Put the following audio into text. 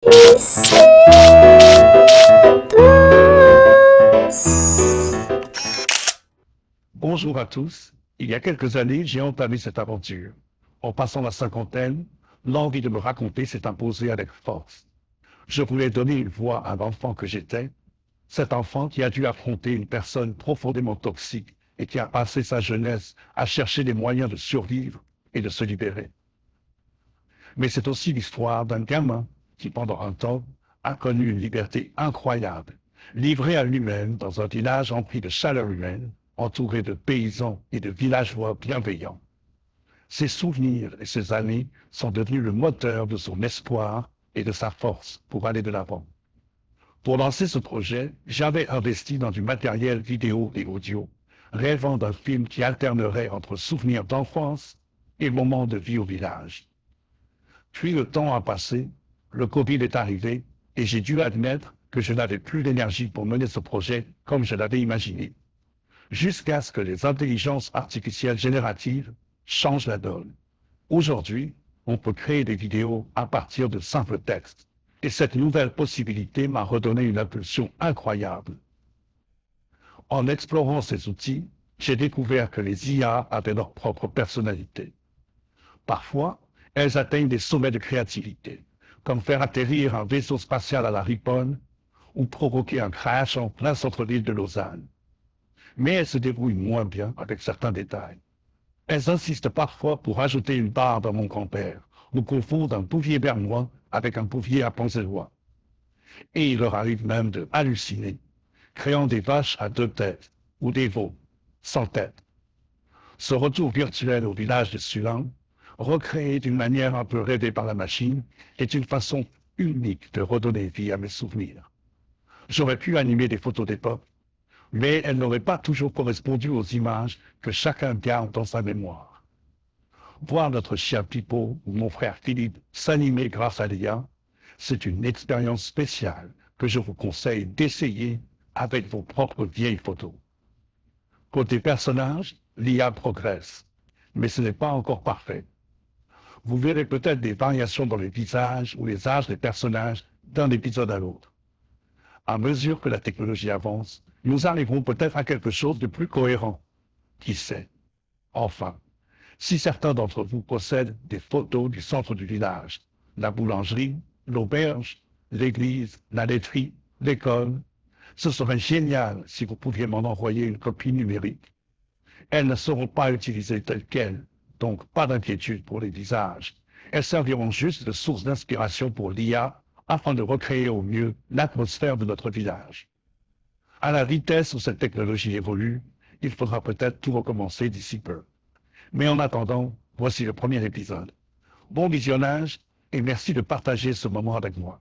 Ici tous. Bonjour à tous. Il y a quelques années, j'ai entamé cette aventure. En passant la cinquantaine, l'envie de me raconter s'est imposée avec force. Je voulais donner une voix à l'enfant que j'étais, cet enfant qui a dû affronter une personne profondément toxique et qui a passé sa jeunesse à chercher les moyens de survivre et de se libérer. Mais c'est aussi l'histoire d'un gamin qui, pendant un temps, a connu une liberté incroyable, livré à lui-même dans un village empli de chaleur humaine, entouré de paysans et de villageois bienveillants. Ses souvenirs et ses années sont devenus le moteur de son espoir et de sa force pour aller de l'avant. Pour lancer ce projet, j'avais investi dans du matériel vidéo et audio, rêvant d'un film qui alternerait entre souvenirs d'enfance et moments de vie au village. Puis le temps a passé, le Covid est arrivé et j'ai dû admettre que je n'avais plus l'énergie pour mener ce projet comme je l'avais imaginé, jusqu'à ce que les intelligences artificielles génératives changent la donne. Aujourd'hui, on peut créer des vidéos à partir de simples textes. Et cette nouvelle possibilité m'a redonné une impulsion incroyable. En explorant ces outils, j'ai découvert que les IA avaient leur propre personnalité. Parfois, elles atteignent des sommets de créativité, comme faire atterrir un vaisseau spatial à la Riponne ou provoquer un crash en plein centre-ville de Lausanne. Mais elles se débrouillent moins bien avec certains détails. Elles insistent parfois pour ajouter une barre dans mon grand-père, ou confondent un bouvier bernois avec un bouvier à Pensérois. Et il leur arrive même de halluciner, créant des vaches à deux têtes ou des veaux sans tête. Ce retour virtuel au village de Sulan, recréé d'une manière un peu rêvée par la machine, est une façon unique de redonner vie à mes souvenirs. J'aurais pu animer des photos d'époque, mais elles n'auraient pas toujours correspondu aux images que chacun garde dans sa mémoire. Voir notre chien Pipo ou mon frère Philippe s'animer grâce à l'IA, c'est une expérience spéciale que je vous conseille d'essayer avec vos propres vieilles photos. Côté personnages, l'IA progresse, mais ce n'est pas encore parfait. Vous verrez peut-être des variations dans les visages ou les âges des personnages d'un épisode à l'autre. À mesure que la technologie avance, nous arriverons peut-être à quelque chose de plus cohérent. Qui sait? Enfin, si certains d'entre vous possèdent des photos du centre du village, la boulangerie, l'auberge, l'église, la laiterie, l'école, ce serait génial si vous pouviez m'en envoyer une copie numérique. Elles ne seront pas utilisées telles quelles, donc pas d'inquiétude pour les visages. Elles serviront juste de source d'inspiration pour l'IA afin de recréer au mieux l'atmosphère de notre village. À la vitesse où cette technologie évolue, il faudra peut-être tout recommencer d'ici peu. Mais en attendant, voici le premier épisode. Bon visionnage et merci de partager ce moment avec moi.